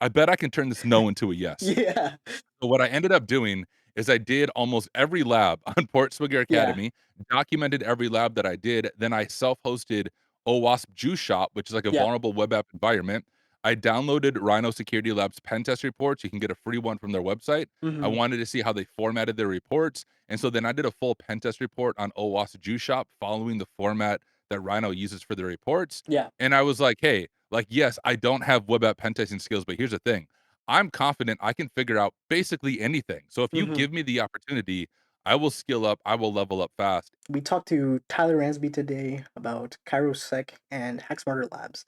I bet I can turn this no into a yes. Yeah. So what I ended up doing is I did almost every lab on Portsmouth Yeah. Academy, documented every lab that I did, then I self-hosted OWASP Juice Shop, which is like a Yeah. vulnerable web app environment. I downloaded Rhino Security Labs pen test reports. You can get a free one from their website. I Mhm. wanted to see how they formatted their reports, and so then I did a full pen test report on OWASP Juice Shop following the format that Rhino uses for their reports, Yeah. and I was like, "Hey, like, yes, I don't have web app pen testing skills, but here's the thing, I'm confident I can figure out basically anything. So if you Mhm. give me the opportunity, I will skill up, I will level up fast." We talked to Tyler Ransby today about KairoSec and HackSmarter Labs.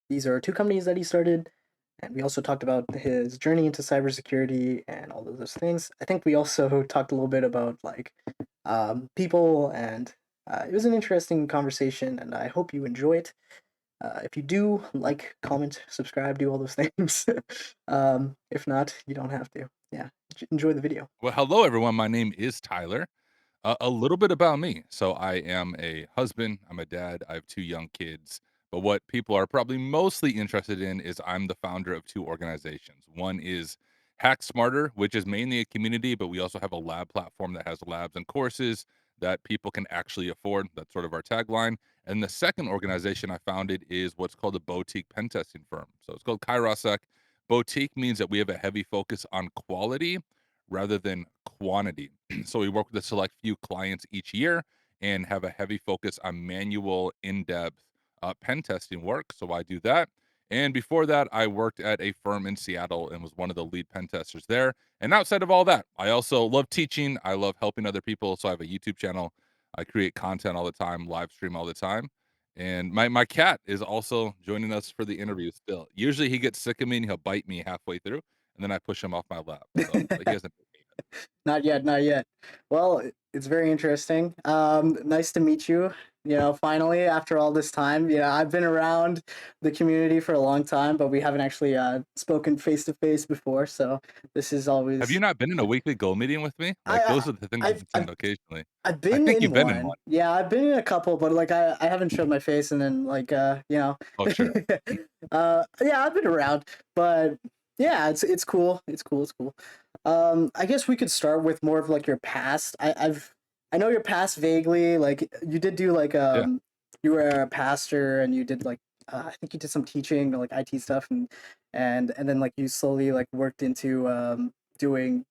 These are two companies that he started, and we also talked about his journey into cybersecurity and all of those things. I think we also talked a little bit about like people, and it was an interesting conversation, and I hope you enjoy it. If you do, like, comment, subscribe, do all those things. If not, you don't have to. Yeah, enjoy the video. Well, hello everyone. My name is Tyler. A little bit about me. So I am a husband, I'm a dad, I have two young kids. But what people are probably mostly interested in is I'm the founder of two organizations. One is Hack Smarter, which is mainly a community, but we also have a lab platform that has labs and courses that people can actually afford. That's sort of our tagline. And the second organization I founded is what's called a boutique pen testing firm. So it's called Kairosec. Boutique means that we have a heavy focus on quality rather than quantity. So we work with a select few clients each year and have a heavy focus on manual, in-depth pen testing work. So I do that. And before that, I worked at a firm in Seattle and was one of the lead pen testers there. And outside of all that, I also love teaching. I love helping other people. So I have a YouTube channel. I create content all the time, live stream all the time. And my cat is also joining us for the interview still. Usually he gets sick of me and he'll bite me halfway through, and then I push him off my lap. So, but he hasn't bit me yet. Not yet, not yet. Well, it's very interesting. Nice to meet you. You know, finally, after all this time. Yeah, I've been around the community for a long time, but we haven't actually spoken face to face before. So this is Have you always. not been in a weekly goal meeting with me? I, Like, I those are the things I've I've I've seen occasionally. I've I been think in you've been in one. one. Yeah, I've been in a couple, but like I haven't showed my face, and then like Oh, sure. yeah, I've been around, but yeah, it's cool. It's cool. It's cool. I guess we could start with more of like your past. I know your past vaguely. Like you did do like Yeah. you were a pastor and you did like I think you did some teaching like IT stuff and then like you slowly like worked into doing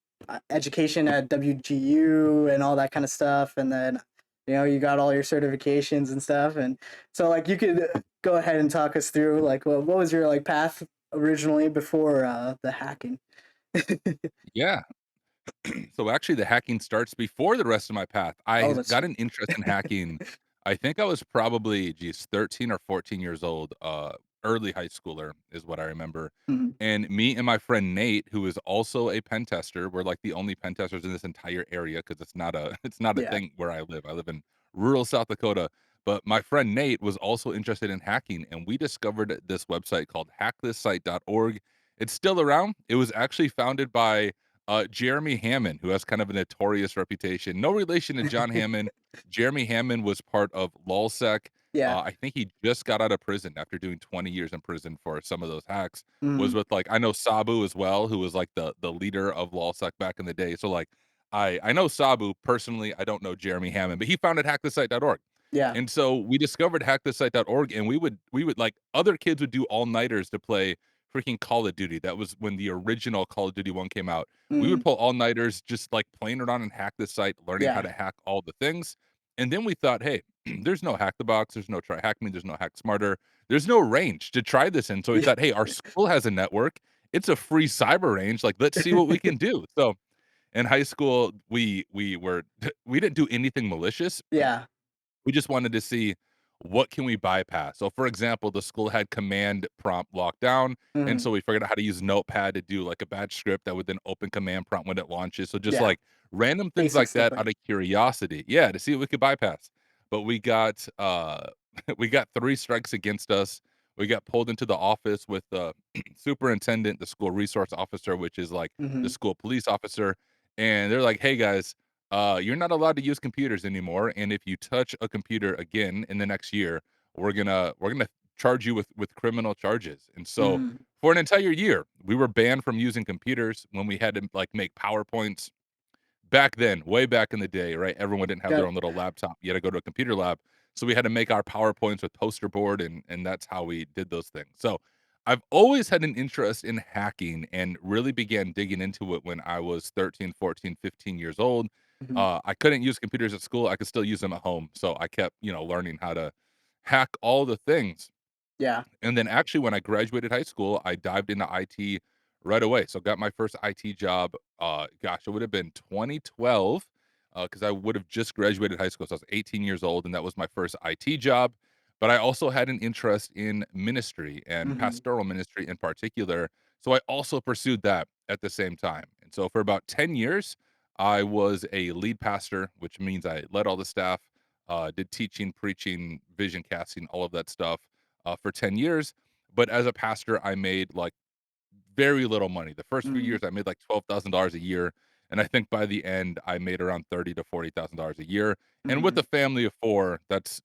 education at WGU and all that kind of stuff, and then you got all your certifications and stuff, and so like you could go ahead and talk us through like what was your like path originally before the hacking. Yeah. So actually the hacking starts before the rest of my path. Oh, I that's got an interest in hacking. I think I was probably, geez, 13 or 14 years old, early high schooler is what I remember. mhm. And me and my friend Nate, who is also a pen tester, we're like the only pen testers in this entire area because it's not a it's not a Yeah. thing where I live. I live in rural South Dakota. But my friend Nate was also interested in hacking, and we discovered this website called hackthisSite.org. It's still around. It was actually founded by Jeremy Hammond, who has kind of a notorious reputation. No relation to John Hammond. Jeremy Hammond was part of LulzSec. Yeah. I think he just got out of prison after doing 20 years in prison for some of those hacks. Was Mhm. with like I know Sabu as well, who was like the leader of LulzSec back in the day. So like I know Sabu personally. I don't know Jeremy Hammond, but he founded hackthisite.org. Yeah. And so we discovered hackthisite.org, and we would like other kids would do all-nighters to play freaking Call of Duty. That was when the original Call of Duty 1 came out. We would Mhm. pull all-nighters just, like, playing around and hack this site, learning how Yeah. to hack all the things, and then we thought, "Hey, there's no hack the box, there's no try hack me, there's no hack smarter, there's no range to try this in." So we Yeah. thought, "Hey, our school has a network, it's a free cyber range, like, let's see what we can do." So, in high school, we were we didn't do anything malicious. Yeah. We just wanted to see what can we bypass. So, for example, the school had command prompt locked down, and Mhm. so we figured out how to use Notepad to do like a batch script that would then open command prompt when it launches. So just Yeah. like random things Basic like stuff that like. out of curiosity. Yeah, to see what we could bypass. But we got we got 3 strikes against us. We got pulled into the office with the superintendent, the school resource officer, which is like the Mhm. school police officer, and they're like, "Hey guys, you're not allowed to use computers anymore, and if you touch a computer again in the next year, we're gonna charge you with criminal charges." And so, Mhm. for an entire year. We were banned from using computers when we had to, like, make PowerPoints. Back then, way back in the day, right, everyone didn't have their Got own little laptop. You had to go to a computer lab, so we had to make our PowerPoints with poster board, and that's how we did those things. So, I've always had an interest in hacking and really began digging into it when I was 13, 14, 15 years old. mhm. I couldn't use computers at school, I could still use them at home, so I kept, learning how to hack all the things. Yeah. And then actually when I graduated high school, I dived into IT right away. So got my first IT job, gosh, it would have been 2012, because I would have just graduated high school. So I was 18 years old, and that was my first IT job. But I also had an interest in ministry and Mhm. pastoral ministry in particular. So I also pursued that at the same time. And so for about 10 years, I was a lead pastor, which means I led all the staff, did teaching, preaching, vision casting, all of that stuff for 10 years. But as a pastor, I made like very little money. The first few Mm. years, I made like $12,000 a year. And I think by the end, I made around $30 to $40,000 a year. And with Mhm. a family of four, it's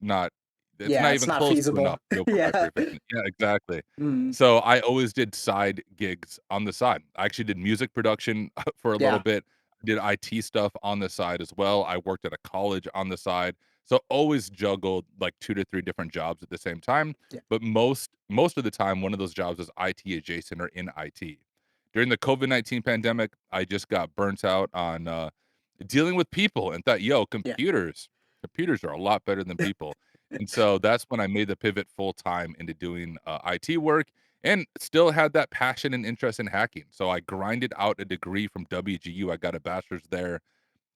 Yeah, not it's even not close to enough feasible. to go provide for Yeah. your family. Yeah, exactly. Mhm. So I always did side gigs on the side. I actually did music production for a little Yeah. bit, did IT stuff on the side as well. I worked at a college on the side. So always juggled like 2 to 3 different jobs at the same time, Yeah. but most of the time, one of those jobs is IT adjacent or in IT. During the COVID-19 pandemic, I just got burnt out on, dealing with people and thought, "Yo, Yeah. computers are a lot better than people." And so that's when I made the pivot full time into doing, IT work and still had that passion and interest in hacking. So I grinded out a degree from WGU. I got a bachelor's there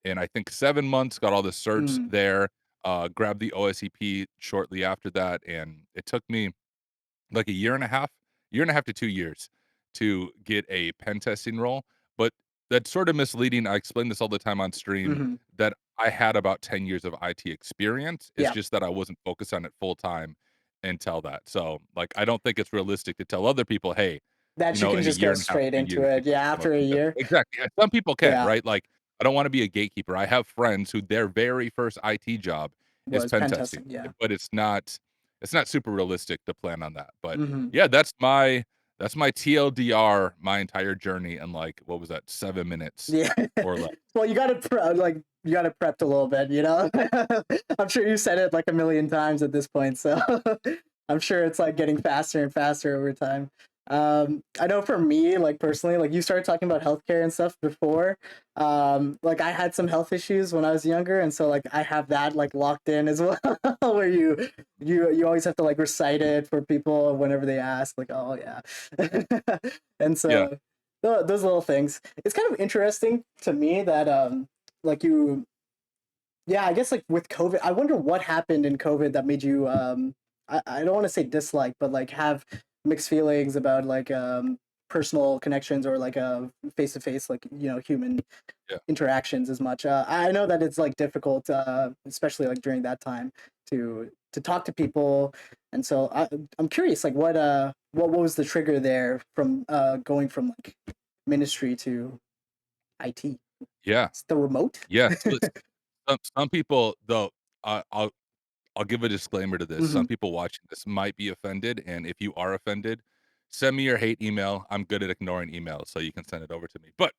in, I think, 7 months, got all the certs Mm. there, grabbed the OSCP shortly after that, and it took me like a year and a half to 2 years to get a pen testing role, but that's sort of misleading. I explain this all the time on stream Mhm. that I had about 10 years of IT experience. It's Yeah. just that I wasn't focused on it full time until that. So, like, I don't think it's realistic to tell other people, "Hey, That you can in a just year go and a half, straight 2 into years, you it. can Yeah, become after a a pen tester." year. Exactly, yeah, some people can, Yeah. right? Like, I don't wanna be a gatekeeper. I have friends who their very first IT job is Was pen pen testing, testing, yeah. but it's not super realistic to plan on that, but Mhm. yeah, that's my TLDR, my entire journey in, like, what was that, 7 minutes Yeah. or less. Well, you gotta prepped a little bit, you know? I'm sure you said it like a million times at this point, so I'm sure it's like getting faster and faster over time. I know for me, like personally, like you started talking about healthcare and stuff before. Like I had some health issues when I was younger, and so like I have that like locked in as well, where you always have to like recite it for people whenever they ask, like, oh yeah. And Yeah, so those little things. It's kind of interesting to me that like you yeah, I guess like with COVID, I wonder what happened in COVID that made you I don't want to say dislike, but like have mixed feelings about like personal connections or like face to face like human yeah. interactions as much. I know that it's like difficult, especially like during that time to talk to people, and so I'm curious, like what was the trigger there from going from like ministry to IT? Yeah, It's the remote. yeah, so it's some people, though, I I'll give a disclaimer to this. Hmm. Some people watching this might be offended, and if you are offended, send me your hate email. I'm good at ignoring emails, so you can send it over to me. But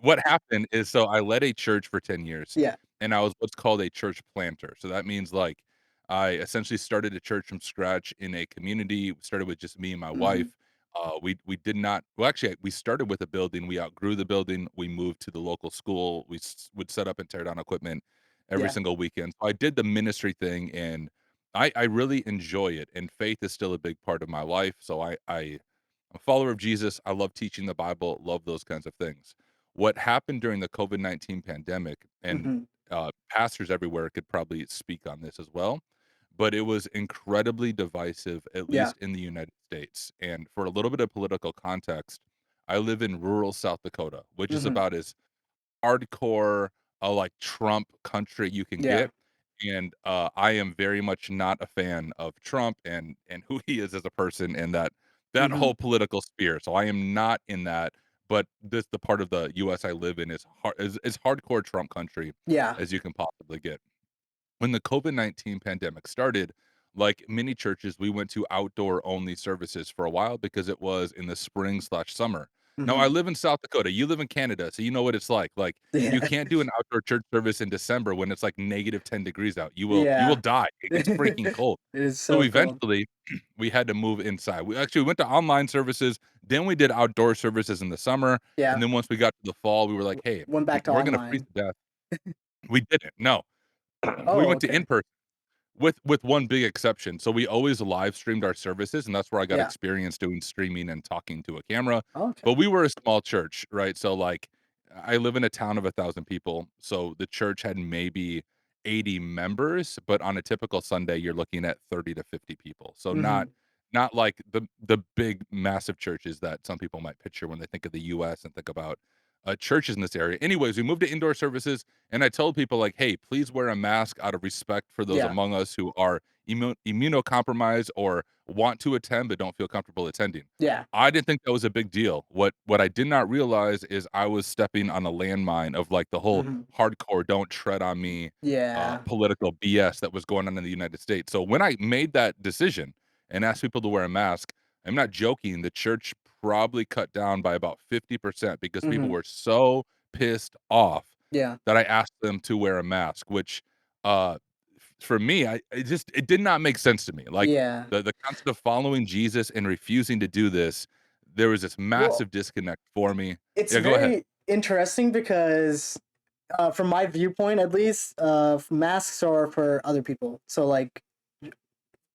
what happened is, so I led a church for 10 years, Yeah. and I was what's called a church planter. So that means, like, I essentially started a church from scratch in a community. We started with just me and my Hmm. wife. We did not well, actually, we started with a building. We outgrew the building. We moved to the local school. Would set up and tear down equipment every Yeah. single weekend. So I did the ministry thing, and I really enjoy it, and faith is still a big part of my life. So I'm a follower of Jesus. I love teaching the Bible, love those kinds of things. What happened during the COVID-19 pandemic, and Hmm. pastors everywhere could probably speak on this as well, but it was incredibly divisive, at Yeah. least in the United States. And for a little bit of political context, I live in rural South Dakota, which is Hmm. about as hardcore, like, Trump country you can Yeah. get, and, I am very much not a fan of Trump and who he is as a person and that Hmm. whole political sphere, so I am not in that, but the part of the US I live in is hardcore Trump country Yeah. as you can possibly get. When the COVID-19 pandemic started, like many churches, we went to outdoor only services for a while because it was in the spring/summer. Now I Mhm. live in South Dakota, you live in Canada, so you know what it's like. Like, you Yeah. can't do an outdoor church service in December when it's like -10 degrees out. You will Yeah. die. It's freaking It cold. is So so cold. eventually, we had to move inside. We actually went to online services, then we did outdoor services in the summer, and Yeah. then once we got to the fall, we were like, W "Hey, went back to we're gonna freeze online. to death." We didn't, no. We Oh, went to okay. in-person. With one big exception. So we always live streamed our services, and that's where I got Yeah. experience doing streaming and talking to a camera. Okay. But we were a small church, right? So, like, I live in a town of 1,000 people, so the church had maybe 80 members, but on a typical Sunday, you're looking at 30 to 50 people. So Mhm. not like the big massive churches that some people might picture when they think of the US and think about, churches in this area. Anyways, we moved to indoor services, and I told people like, "Hey, please wear a mask out of respect for those Yeah. among us who are immunocompromised or want to attend but don't feel comfortable attending." Yeah. I didn't think that was a big deal. What I did not realize is I was stepping on a landmine of, like, the whole Mhm. hardcore "don't tread on me," Yeah. political BS that was going on in the United States. So when I made that decision and asked people to wear a mask, I'm not joking, the church probably cut down by about 50% because people Mhm. were so pissed off Yeah. that I asked them to wear a mask, which, for me, it did not make sense to me. Like, Yeah. the concept of following Jesus and refusing to do this, there was this Well, massive disconnect for me. it's Yeah, go ahead. very interesting because, from my viewpoint at least, masks are for other people. So, like,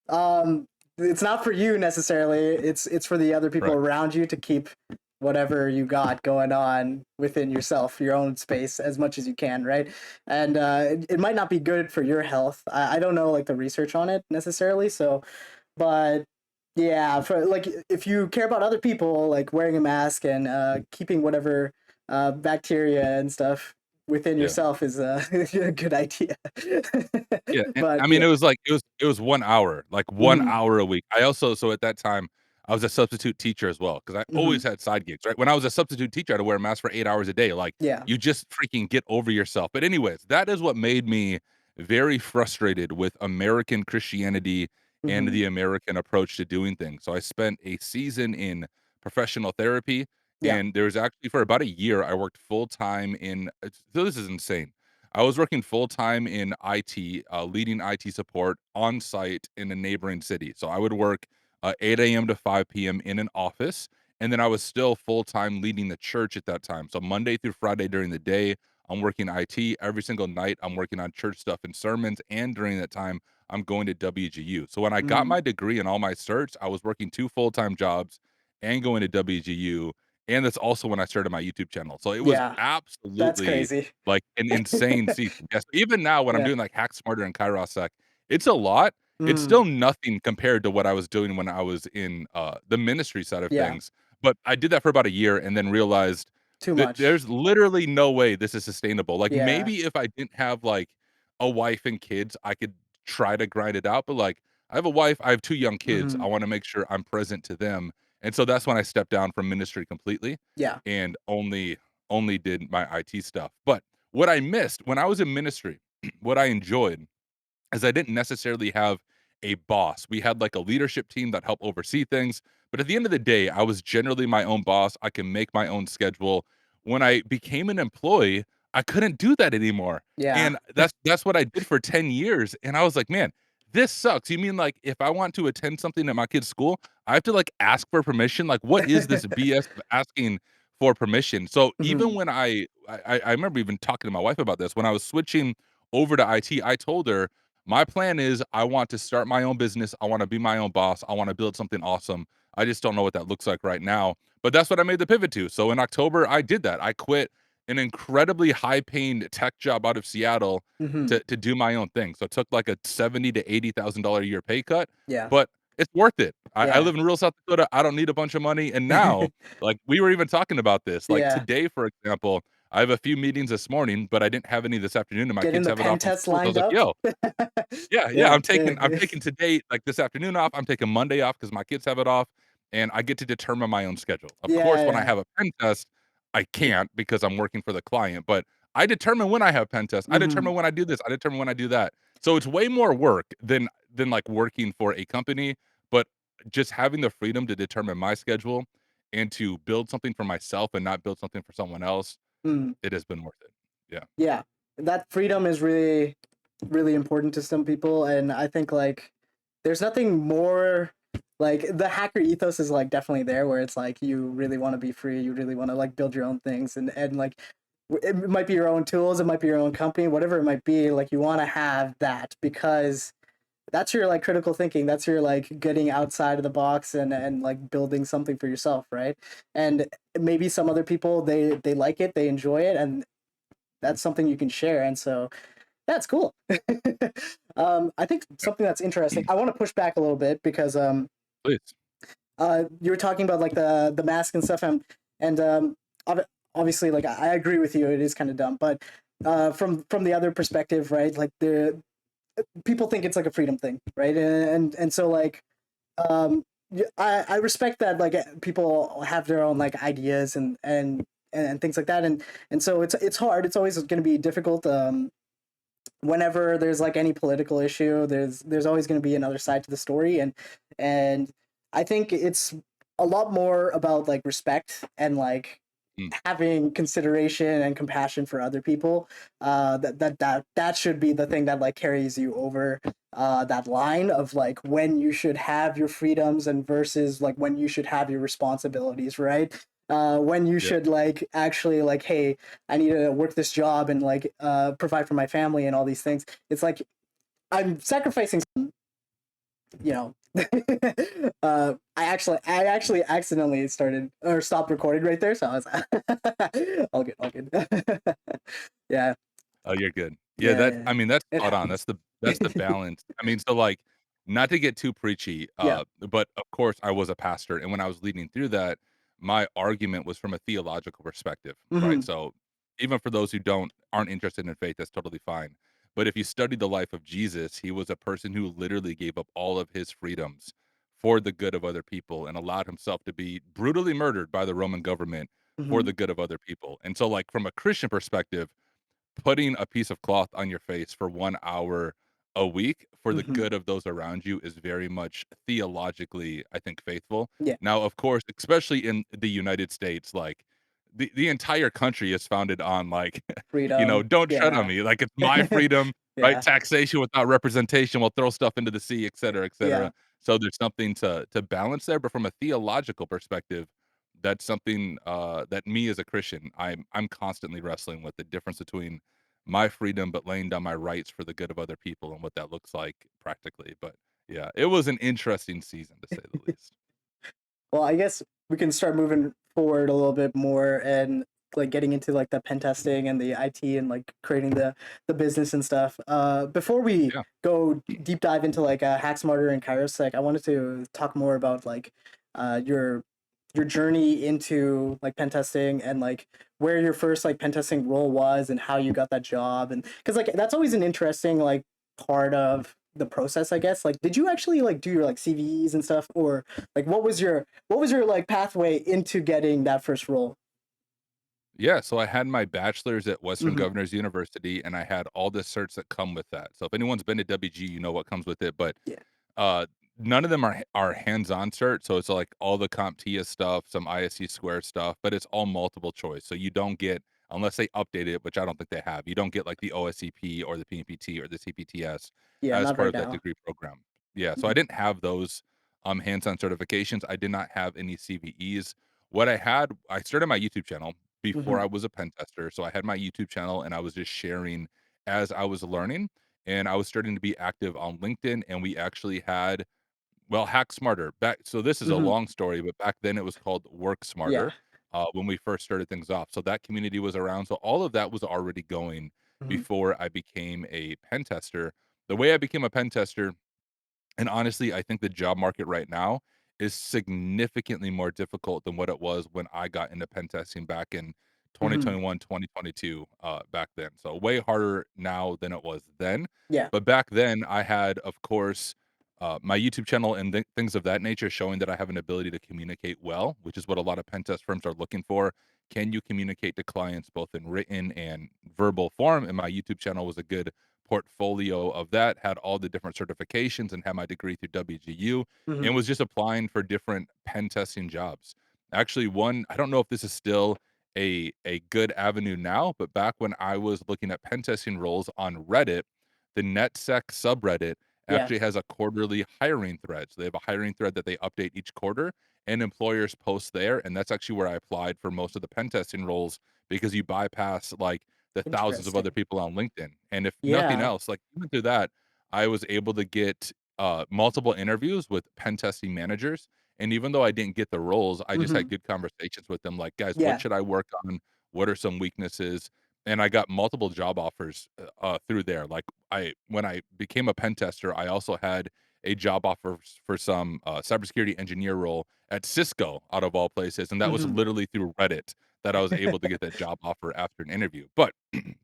Um, it's not for you necessarily. It's for the other people Right. around you to keep whatever you got going on within yourself, your own space, as much as you can, right? And it might not be good for your health. I don't know like the research on it necessarily, so but yeah, for like if you care about other people, like wearing a mask and keeping whatever bacteria and stuff within Yeah. yourself is a good idea. Yeah, and But I mean, yeah. it was 1 hour, like 1 Hmm. hour a week. I also so at that time, I was a substitute teacher as well because I Hmm. always had side gigs, right? When I was a substitute teacher, I had to wear a mask for 8 hours a day, like, Yeah. you just freaking get over yourself. But anyways, that is what made me very frustrated with American Christianity and Hmm. the American approach to doing things. So I spent a season in professional therapy, Yeah. and there was actually for about a year, I worked full time so this is insane. I was working full time in IT, leading IT support on site in a neighboring city. So I would work 8 a.m. to 5 p.m. in an office, and then I was still full time leading the church at that time. So Monday through Friday during the day, I'm working IT. Every single night, I'm working on church stuff and sermons. And during that time, I'm going to WGU. So when I got Mhm. my degree and all my certs, I was working two full time jobs and going to WGU. And that's also when I started my YouTube channel. So it was Yeah, that's absolutely crazy. like an insane season. Yes, even now when I'm Yeah. doing like Hack Smarter and Kairos, it's a lot. It's Mm. still nothing compared to what I was doing when I was in, the ministry side of Yeah, things, but I did that for about a year and then realized too that much. there's literally no way this is sustainable. Like, Yeah. maybe if I didn't have, like, a wife and kids, I could try to grind it out, but, like, I have a wife, I have 2 young kids, I Mhm. wanna make sure I'm present to them, and so that's when I stepped down from ministry completely Yeah. and only did my IT stuff. But what I missed when I was in ministry, what I enjoyed is I didn't necessarily have a boss. We had like a leadership team that helped oversee things, but at the end of the day, I was generally my own boss. I can make my own schedule. When I became an employee, I couldn't do that anymore. Yeah. And that's what I did for 10 years. And I was like, man, this sucks. You mean like if I want to attend something at my kid's school, I have to like ask for permission? Like, what is this BS of asking for permission? So even Mhm. when I remember even talking to my wife about this, when I was switching over to IT, I told her my plan is I want to start my own business. I want to be my own boss. I want to build something awesome. I just don't know what that looks like right now. But that's what I made the pivot to. So in October, I did that. I quit an incredibly high paying tech job out of Seattle Mhm. to do my own thing. So it took like a 70 to $80,000 a year pay cut, Yeah. but it's worth it. I Yeah. live in rural South Dakota. I don't need a bunch of money. And now, like we were even talking about this, like Yeah. today, for example, I have a few meetings this morning, but I didn't have any this afternoon, and my Getting kids the have it off pen from test school. So I was lined like, up. "Yo, yeah, Yeah, I'm big. taking today, like, this afternoon off, I'm taking Monday off because my kids have it off, and I get to determine my own schedule. Of course, Yeah, when I yeah. have a pen test, I can't because I'm working for the client, but I determine when I have pen tests, I determine Mhm. when I do this, I determine when I do that. So it's way more work than, like, working for a company, but just having the freedom to determine my schedule and to build something for myself and not build something for someone else, Mm. it has been worth it. Yeah. Yeah, that freedom is really, really important to some people, and I think like there's nothing more like the hacker ethos is like definitely there, where it's like you really want to be free, you really want to like build your own things, and like it might be your own tools, it might be your own company, whatever it might be. Like you want to have that because that's your like critical thinking. That's your like getting outside of the box and like building something for yourself, right? And maybe some other people they like it, they enjoy it, and that's something you can share. And so that's cool. I think something that's interesting. I want to push back a little bit because Please. you were talking about like the mask and stuff, and obviously like I agree with you. It is kind of dumb, but from the other perspective, right? Like the people think it's like a freedom thing, right? And so like I respect that like people have their own like ideas and things like that, and so it's hard. It's always going to be difficult. Whenever there's like any political issue, there's always going to be another side to the story, and I think it's a lot more about like respect and like Mm, having consideration and compassion for other people. That should be the thing that like carries you over that line of like when you should have your freedoms and versus like when you should have your responsibilities, right? When you yeah. should like actually like, hey, I need to work this job and like provide for my family and all these things. It's like I'm sacrificing, you know. I actually accidentally started or stopped recording right there, so I was all good, all good. Yeah, Oh, you're good. Yeah, yeah, that yeah. I mean, that's It spot on. happens. That's the balance. I mean, so, like, not to get too preachy, Yeah. but, of course, I was a pastor, and when I was leading through that, my argument was from a theological perspective, right? Hmm. So, even for those who aren't interested in faith, that's totally fine. But if you study the life of Jesus, he was a person who literally gave up all of his freedoms for the good of other people and allowed himself to be brutally murdered by the Roman government for Hmm. the good of other people. And so, like, from a Christian perspective, putting a piece of cloth on your face for 1 hour a week for the Hmm. good of those around you is very much theologically, I think, faithful. Yeah. Now, of course, especially in the United States, like, the entire country is founded on, like, Freedom. "Don't tread on Yeah. me," like, it's my freedom, right? Yeah. Taxation without representation will throw stuff into the sea, et Yeah. cetera. So there's something to balance there, but from a theological perspective, that's something, that me as a Christian, I'm constantly wrestling with the difference between my freedom, but laying down my rights for the good of other people and what that looks like practically. But yeah, it was an interesting season to say the least. Well, I guess we can start moving forward a little bit more and like getting into like the pen testing and the IT and like creating the business and stuff. Before we Yeah, go deep dive into like Hack Smarter and Kairosec, I wanted to talk more about like your journey into like pen testing and like where your first like pen testing role was and how you got that job, and because like that's always an interesting like part of the process, I guess. Like did you actually like do your like CVEs and stuff, or like what was your like pathway into getting that first role? yeah. So I had my bachelor's at Western Hmm. Governors University, and I had all the certs that come with that. So if anyone's been to WG, you know what comes with it. But Yeah. Uh, none of them are hands-on cert, so it's like all the CompTIA stuff, some ISC square stuff, but it's all multiple choice. So you don't get, unless they update it, which I don't think they have, you don't get like the OSCP or the PNPT or the CPTS Yeah, as not part right of that now. degree program. Yeah, so I Hmm. didn't have those hands-on certifications. I did not have any CVEs. What I had, I started my YouTube channel before Hmm. I was a pen tester. So I had my YouTube channel and I was just sharing as I was learning, and I was starting to be active on LinkedIn, and we actually had, well, Hack Smarter. Back so this is a Hmm. long story, but back then it was called Work Yeah. Smarter, when we first started things off. So that community was around. So all of that was already going Hmm. before I became a pen tester. The way I became a pen tester, and honestly, I think the job market right now is significantly more difficult than what it was when I got into pen testing back in Hmm. 2021, 2022, back then. So way harder now than it was then. Yeah. But back then, I had, of course, my YouTube channel and things of that nature showing that I have an ability to communicate well, which is what a lot of pen test firms are looking for. Can you communicate to clients both in written and verbal form? And my YouTube channel was a good portfolio of that, had all the different certifications, and had my degree through WGU, and Mhm. was just applying for different pen testing jobs. Actually, one I don't know if this is still a good avenue now, but back when I was looking at pen testing roles on Reddit, the NetSec subreddit Yeah. actually has a quarterly hiring thread. So they have a hiring thread that they update each quarter, and employers post there, and that's actually where I applied for most of the pen testing roles because you bypass, like, the thousands of other Interesting. people on LinkedIn, and if nothing Yeah. else, like, even through that, I was able to get, multiple interviews with pen testing managers, and even though I didn't get the roles, I just had Mhm. good conversations with them, like, "Guys, what Yeah. should I work on? What are some weaknesses?" And I got multiple job offers, through there, like, I when I became a pen tester, I also had a job offer for some, cybersecurity engineer role at Cisco, out of all places, and that was Mhm. literally through Reddit that I was able to get that job offer after an interview. But to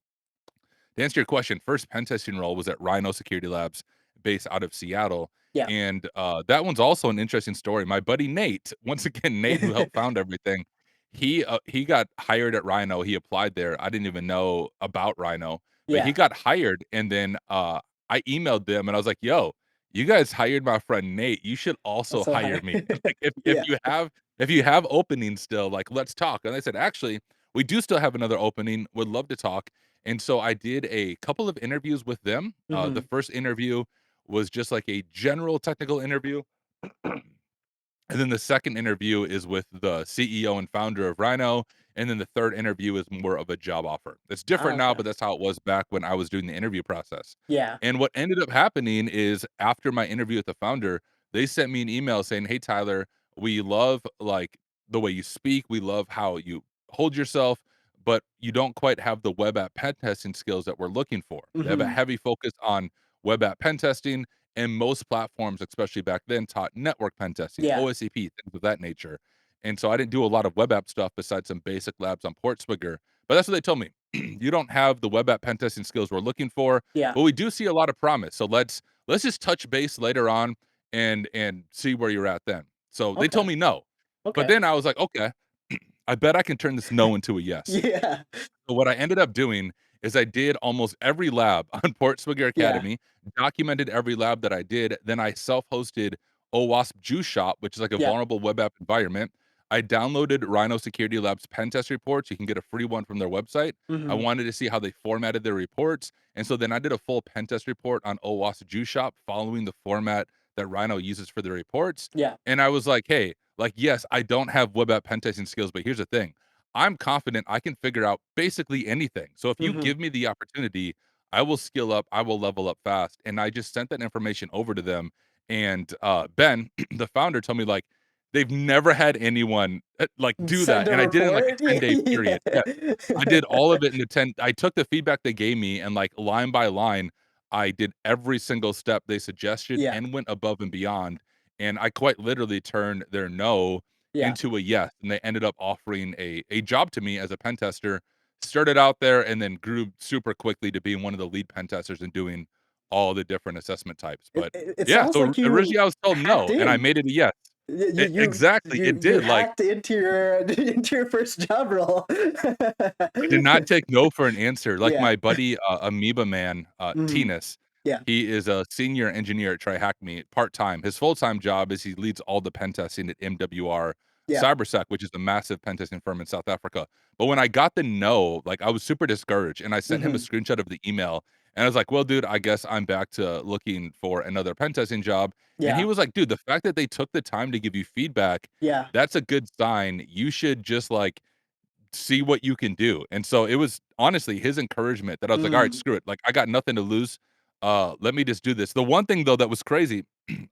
answer your question, first pen testing role was at Rhino Security Labs based out of Seattle, Yeah. and, that one's also an interesting story. My buddy Nate, once again, Nate, who helped found everything, he got hired at Rhino, he applied there, I didn't even know about Rhino, but he Yeah. got hired, and then, I emailed them, and I was like, "Yo, you guys hired my friend Nate, you should also Also hire higher. me. Like, Yeah. if you have openings still, like, let's talk." And I said, "Actually, we do still have another opening, would love to talk." And so I did a couple of interviews with them. The Mhm. first interview was just like a general technical interview. And then the second interview is with the CEO and founder of Rhino, and then the third interview is more of a job offer. It's Ah, different now, okay. but that's how it was back when I was doing the interview process. Yeah. And what ended up happening is after my interview with the founder, they sent me an email saying, "Hey Tyler, we love like the way you speak, we love how you hold yourself, but you don't quite have the web app pen testing skills that we're looking for." They have a Mhm. heavy focus on web app pen testing, and most platforms, especially back then, taught network pen testing, Yeah. OSCP, things of that nature. And so I didn't do a lot of web app stuff besides some basic labs on Portswigger. But that's what they told me. You don't have the web app pen testing skills we're looking for, Yeah. but we do see a lot of promise. So let's just touch base later on and see where you're at then. So they told Okay. me no. But Okay. then I was like, okay, I bet I can turn this no into a yes. Yeah. So what I ended up doing is I did almost every lab on Portswigger Yeah. Academy, documented every lab that I did, then I self-hosted OWASP Juice Shop, which is like a Yeah. vulnerable web app environment. I downloaded Rhino Security Labs pen test reports, you can get a free one from their website. I Mhm. wanted to see how they formatted their reports, and so then I did a full pen test report on OWASP Juice Shop following the format that Rhino uses for their reports, Yeah. and I was like, "Hey, like, yes, I don't have web app pen testing skills, but here's the thing, I'm confident I can figure out basically anything. So if you Mhm. give me the opportunity, I will skill up, I will level up fast." And I just sent that information over to them. And Ben, the founder, told me like they've never had anyone like do Send that. a And I did it in like report? a 10-day Yeah. period. Yeah. I did all of it in the 10. I took the feedback they gave me and like line by line, I did every single step they suggested Yeah. and went above and beyond. And I quite literally turned their no Yeah. into a yes, and they ended up offering a job to me as a pen tester. Started out there and then grew super quickly to being one of the lead pen testers and doing all the different assessment types. It But it it yeah, sounds so like you originally I was told hacked no, and I in. made it a yes. Exactly, it You did. Like hacked into your into your first job role. I did not take no for an answer. Like Yeah. my buddy, Amoeba Man, Mhm. Tinas, Yeah. he is a senior engineer at TryHackMe part-time. His full-time job is he leads all the pen testing at MWR Yeah. Cybersec, which is a massive pen testing firm in South Africa. But when I got the no, like I was super discouraged and I sent him a Mhm. screenshot of the email and I was like, "Well, dude, I guess I'm back to looking for another pen testing job." And he Yeah. was like, "Dude, the fact that they took the time to give you feedback, Yeah. that's a good sign. You should just like see what you can do." And so it was honestly his encouragement that I was like, "All right, Mm. screw it. Like I got nothing to lose. Let me just do this." The one thing though that was crazy,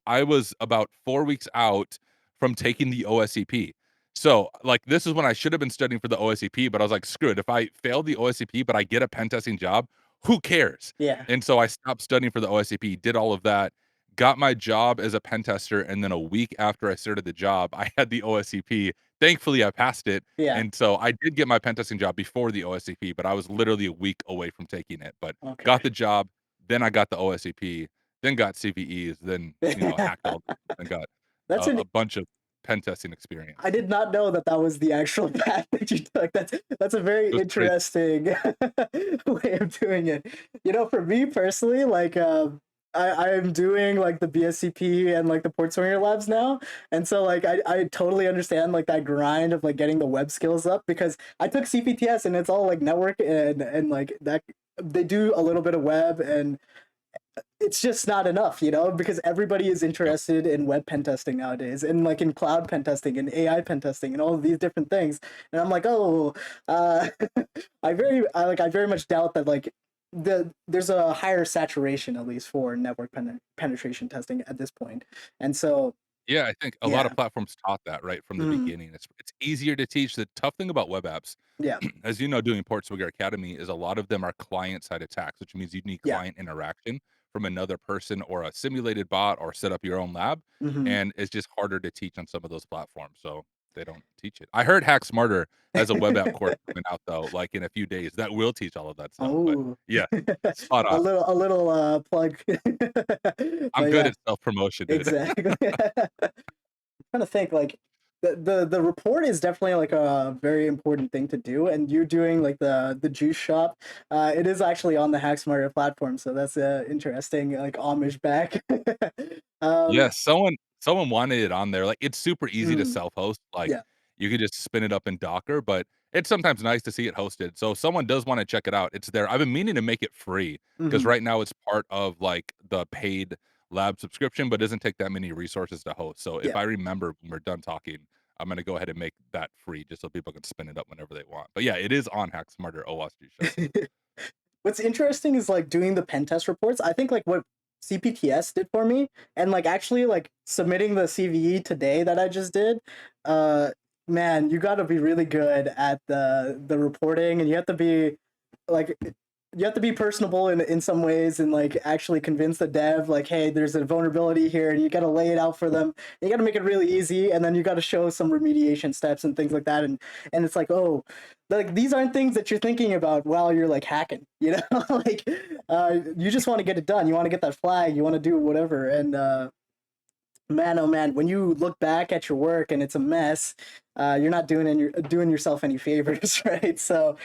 I was about 4 weeks out from taking the OSCP. So, like this is when I should have been studying for the OSCP, but I was like, "Screw it. If I fail the OSCP but I get a pen testing job, who cares?" Yeah. And so I stopped studying for the OSCP, did all of that, got my job as a pen tester, and then a week after I started the job, I had the OSCP. Thankfully, I passed it, Yeah. and so I did get my pen testing job before the OSCP, but I was literally a week away from taking it, but Okay. got the job, then I got the OSCP, then got CVEs, then, you know, hacked all the and got That's an a bunch of pen testing I experience. did not know that that was the actual path that you took. That's a very It was pretty interesting way of doing it. You know, for me personally, like I'm doing like the BSCP and like the port swinger labs now, and so like I totally understand like that grind of like getting the web skills up because I took CPTS and it's all like network and like that they do a little bit of web and it's just not enough, you know, because everybody is Yep. interested in web pen testing nowadays and like in cloud pen testing and AI pen testing and all of these different things. And I'm like, oh, uh, I very much doubt that like there's a higher saturation at least for network penetration testing at this point. And so, Yeah, I think a lot of yeah, platforms taught that right from the mm, beginning. It's easier to teach. The tough thing about web apps, yeah, as you know, doing Portswigger Academy is a lot of them are client side attacks, which means you need yeah, client interaction from another person or a simulated bot or set up your own lab, hmm and it's just harder to teach on some of those platforms, so they don't teach it. I heard Hack Smarter has a web app course coming out though, like in a few days that will teach all of that stuff, but oh, yeah, spot on. a little plug, I'm but good yeah, at self-promotion, dude. exactly. Trying to think like the report is definitely like a very important thing to do and you doing like the juice shop it is actually on the Hack Smarter platform, so that's interesting like homage back. um Yes, someone wanted it on there, like, it's super easy to mm, self-host, like, yeah, you could just spin it up in Docker, but it's sometimes nice to see it hosted, so if someone does wanna check it out, it's there. I've been meaning to make it free because hmm, right now it's part of, like, the paid lab subscription, but it doesn't take that many resources to host, so if yeah. I remember when we're done talking, I'm gonna go ahead and make that free just so people can spin it up whenever they want, but yeah, it is on Hack Smarter OWASP Shop. What's interesting is like doing the pen test reports. I think like what CPTS did for me and like actually like submitting the CVE today that I just did, uh man, you got to be really good at the reporting and you have to be like you have to be personable in some ways and like actually convince the dev like hey there's a vulnerability here and you got to lay it out for them, you got to make it really easy and then you got to show some remediation steps and things like that, and it's like oh like these aren't things that you're thinking about while you're like hacking, you know. Like you just want to get it done, you want to get that flag, you want to do whatever, and man oh man when you look back at your work and it's a mess, you're not doing yourself any favors. Right, so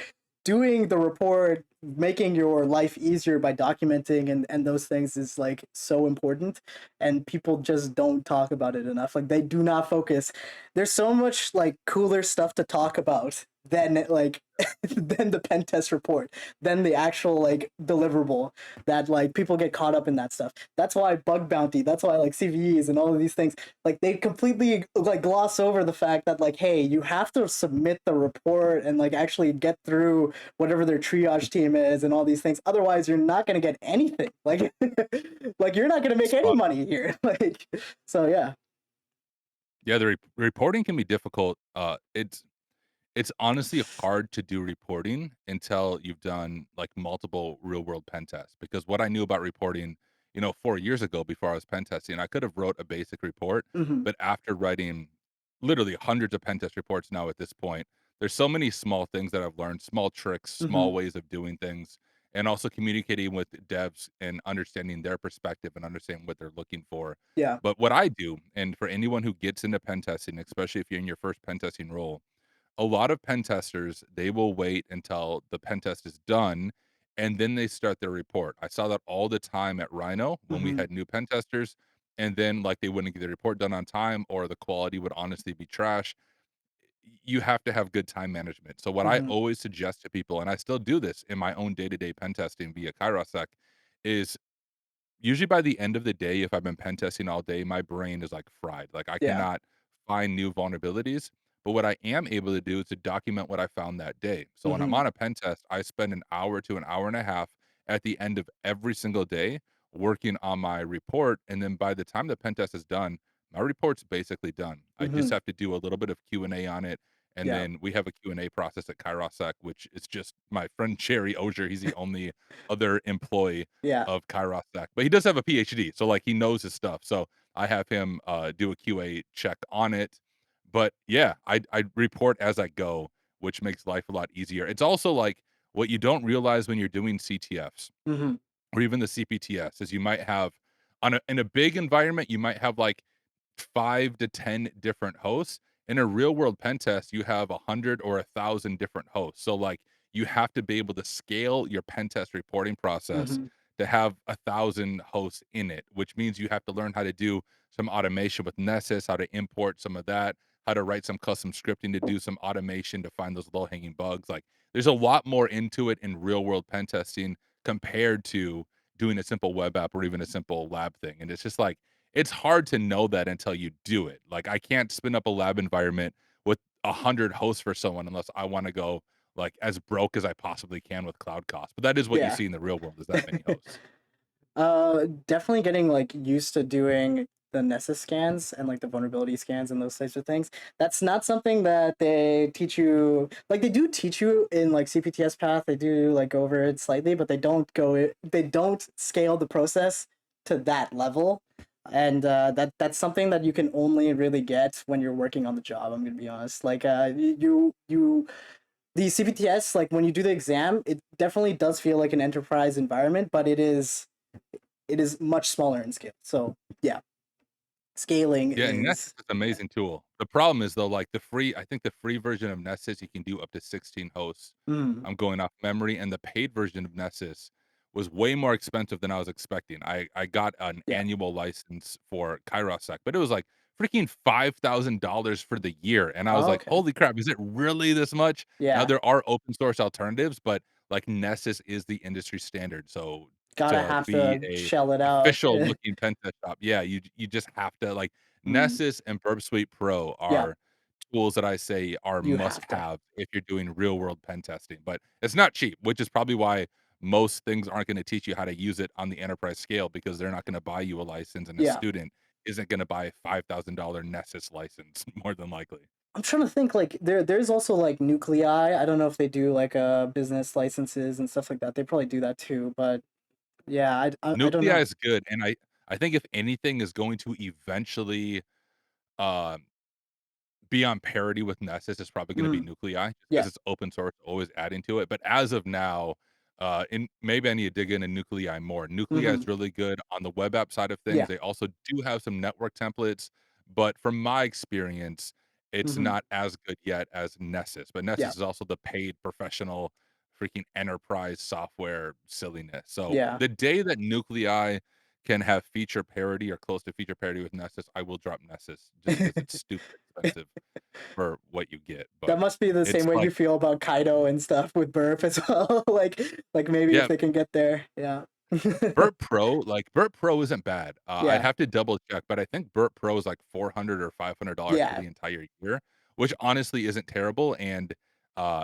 doing the report, making your life easier by documenting and those things is like so important. And people just don't talk about it enough. Like they do not focus. There's so much like cooler stuff to talk about than like than the pen test report, than the actual like deliverable that like people get caught up in that stuff. That's why bug bounty, that's why like CVEs and all of these things, like they completely like gloss over the fact that like hey you have to submit the report and like actually get through whatever their triage team is and all these things, otherwise you're not going to get anything like like you're not going to make any Spot on. money here. Like so yeah. Yeah, the reporting can be difficult, it's honestly hard to do reporting until you've done, like, multiple real world pen tests, because what I knew about reporting, 4 years ago before I was pen testing, I could have wrote a basic report, Hmm, but after writing literally hundreds of pen test reports now at this point, there's so many small things that I've learned, small tricks, hmm, small ways of doing things, and also communicating with devs and understanding their perspective and understanding what they're looking for. yeah, But what I do, and for anyone who gets into pen testing, especially if you're in your first pen testing role, a lot of pen testers, they will wait until the pen test is done, and then they start their report. I saw that all the time at Rhino when we hmm, had new pen testers, and then, like, they wouldn't get the report done on time, or the quality would honestly be trash. You have to have good time management. So what I hmm, always suggest to people, and I still do this in my own day-to-day pen testing via Kairosec, is usually by the end of the day, if I've been pen testing all day, my brain is, like, fried, like, I yeah, cannot find new vulnerabilities, but what I am able to do is to document what I found that day. So when I'm hmm, on a pen test, I spend an hour to an hour and a half at the end of every single day working on my report, and then by the time the pen test is done, my report's basically done. I just hmm, have to do a little bit of Q&A on it, and yeah, then we have a Q&A process at Kairosec, which is just my friend Cherry Ozier, he's the only other employee yeah, of Kairos Stack, but he does have a PhD, so, like, he knows his stuff, so I have him, do a QA check on it, but, yeah, I report as I go, which makes life a lot easier. It's also, like, what you don't realize when you're doing CTFs hmm, or even the CPTS is you might have in a big environment, you might have, like 5 to 10 different hosts. In a real world pen test, you have 100 or 1,000 different hosts. So, like, you have to be able to scale your pen test reporting process Mhm. to have 1,000 hosts in it, which means you have to learn how to do some automation with Nessus, how to import some of that, how to write some custom scripting to do some automation to find those low hanging bugs. Like, there's a lot more into it in real world pen testing compared to doing a simple web app or even a simple lab thing. And it's just like, it's hard to know that until you do it. Like, I can't spin up a lab environment with 100 hosts for someone unless I wanna go, like, as broke as I possibly can with cloud costs, but that is what you Yeah. see in the real world is that many hosts. Definitely getting like used to doing the Nessus scans and like the vulnerability scans and those types of things. That's not something that they teach you. Like they do teach you in like CPTS path. They do like go over it slightly, but they don't go. They don't scale the process to that level. And that's something that you can only really get when you're working on the job. I'm gonna be honest. Like you the CPTS, like when you do the exam, it definitely does feel like an enterprise environment, but it is much smaller in scale. So yeah, scaling Yeah, and Nessus is is an yeah. amazing tool. The problem is though, like, I think the free version of Nessus, you can do up to 16 hosts. Mm, I'm going off memory, and the paid version of Nessus was way more expensive than I was expecting. I got an yeah. annual license for Kairosec, but it was, like, freaking $5,000 for the year, and I was Oh, like, okay. "Holy crap, is it really this much?" Now Yeah. there are open source alternatives, but, like, Nessus is the industry standard, so Gotta to have be to a shell it out. official Yeah. looking pen test shop, yeah, you just have to, like, Mm, Nessus and Burp Suite Pro yeah. are tools that I say are You have to. must-have if you're doing real world pen testing, but it's not cheap, which is probably why most things aren't gonna teach you how to use it on the enterprise scale because they're not gonna buy you a license, and a Yeah. student isn't gonna buy a $5,000 Nessus license more than likely. I'm trying to think like there's also like nuclei. I don't know if they do like business licenses and stuff like that. They probably do that too, but yeah, I don't Nuclei know. is good, and I think if anything is going to eventually, um be on parity with Nessus is probably gonna be Mm, Nuclei, just yeah. because it's open source, always adding to it, but as of now, and maybe I need to dig into Nuclei more. Nuclei Hmm. is really good on the web app side of things. Yeah. They also do have some network templates, but from my experience, it's Hmm. not as good yet as Nessus, but Yeah. Nessus is also the paid professional freaking enterprise software silliness. So, Yeah. the day that Nuclei can have feature parity or close to feature parity with Nessus, I will drop Nessus just because it's stupid expensive for what you get, That but must be the same it's way you like feel about Kaido and stuff with Burp as well. Like maybe if yeah, they can get there, yeah. Burt Pro isn't bad. I'd Yeah, have to double check, but I think Burt Pro is like 400 or $500 for yeah, the entire year, which honestly isn't terrible, and,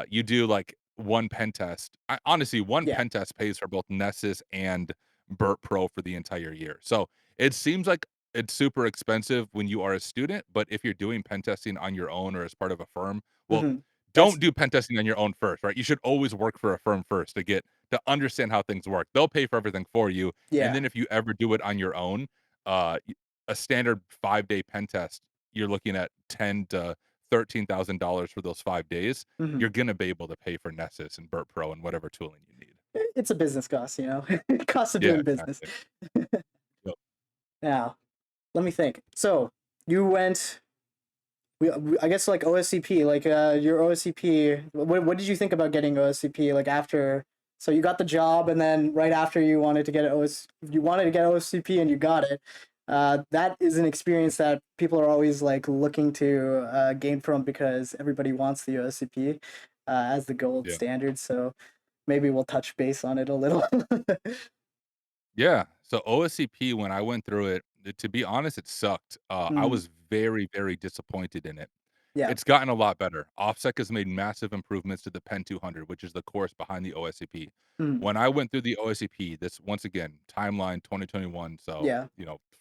you do, like, 1 pen test. I honestly, 1 yeah. pen test pays for both Nessus and Burt Pro for the entire year, so it seems like it's super expensive when you are a student, but if you're doing pen testing on your own or as part of a firm, well, Mhm. don't That's do pen testing on your own first, right? You should always work for a firm first to understand how things work. They'll pay for everything for you, and yeah. then if you ever do it on your own, y a standard 5-day pen test, you're looking at 10 to $13,000 for those 5 days. Mhm. You're gonna be able to pay for Nessus and Burt Pro and whatever tooling you need. It's a business cost, you know? Cost of Yeah, doing business. exactly. Yep. Now, let me think. So, you went I guess like OSCP, like your OSCP. What did you think about getting OSCP? Like after, so you got the job, and then right after you wanted to get OSCP, and you got it. That is an experience that people are always like looking to gain from because everybody wants the OSCP as the gold Yeah. standard. So maybe we'll touch base on it a little. Yeah. So OSCP, when I went through it, to be honest, it sucked. I Mm, was very, very disappointed in it. yeah. It's gotten a lot better. OffSec has made massive improvements to the Pen 200, which is the course behind the OSCP. Mm, When I went through the OSCP, this once again, timeline 2021, so, yeah.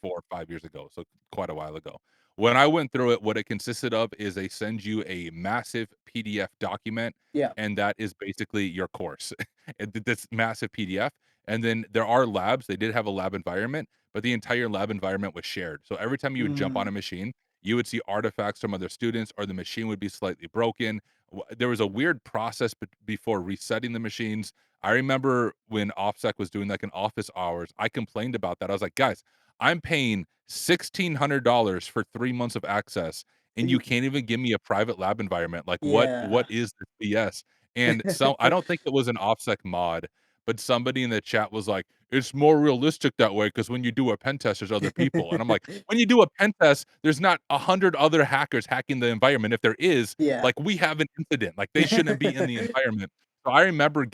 4 or 5 years ago, so quite a while ago. When I went through it, what it consisted of is they send you a massive PDF document, Yeah. and that is basically your course. This massive PDF, and then there are labs. They did have a lab environment, but the entire lab environment was shared. So every time you would jump on Mm, a machine, you would see artifacts from other students, or the machine would be slightly broken. There was a weird process before resetting the machines. I remember when OffSec was doing like an office hours, I complained about that. I was like, guys, I'm paying $1,600 for 3 months of access, and you Y can't even give me a private lab environment. Like, what yeah. is this BS? And so I don't think it was an OffSec mod, but somebody in the chat was like, "It's more realistic that way because when you do a pen test, there's other people." And I'm like, "When you do a pen test, there's not 100 other hackers hacking the environment. If there is, Yeah. like, we have an incident. Like, they shouldn't be in the environment." So I remember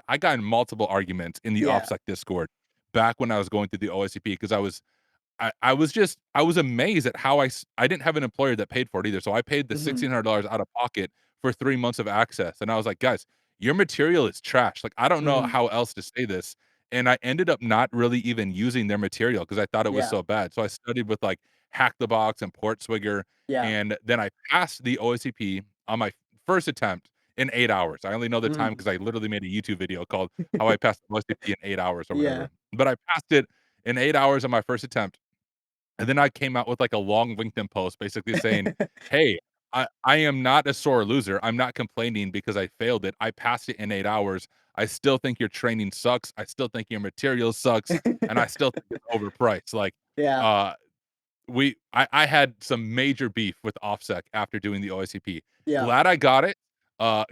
I got in multiple arguments in the Yeah. OffSec Discord back when I was going through the OSCP because I was amazed at how I didn't have an employer that paid for it either, so I paid the Mhm. $1,600 out of pocket for 3 months of access, and I was like, "Guys, your material is trash, like, I don't know Mhm. how else to say this," and I ended up not really even using their material because I thought it was Yeah. so bad, so I studied with, like, Hack the Box and Portswigger, Yeah. and then I passed the OSCP on my first attempt in 8 hours. I only know the time Mhm. because I literally made a YouTube video called "How I Passed the OSCP in 8 Hours" or Yeah. whatever, but I passed it in 8 hours on my first attempt. And then I came out with, like, a long LinkedIn post basically saying, "Hey, I am not a sore loser. I'm not complaining because I failed it. I passed it in 8 hours. I still think your training sucks. I still think your material sucks, and I still think it's overpriced." Like, Yeah. uh I had some major beef with OffSec after doing the OICP. Yeah. Glad I got it,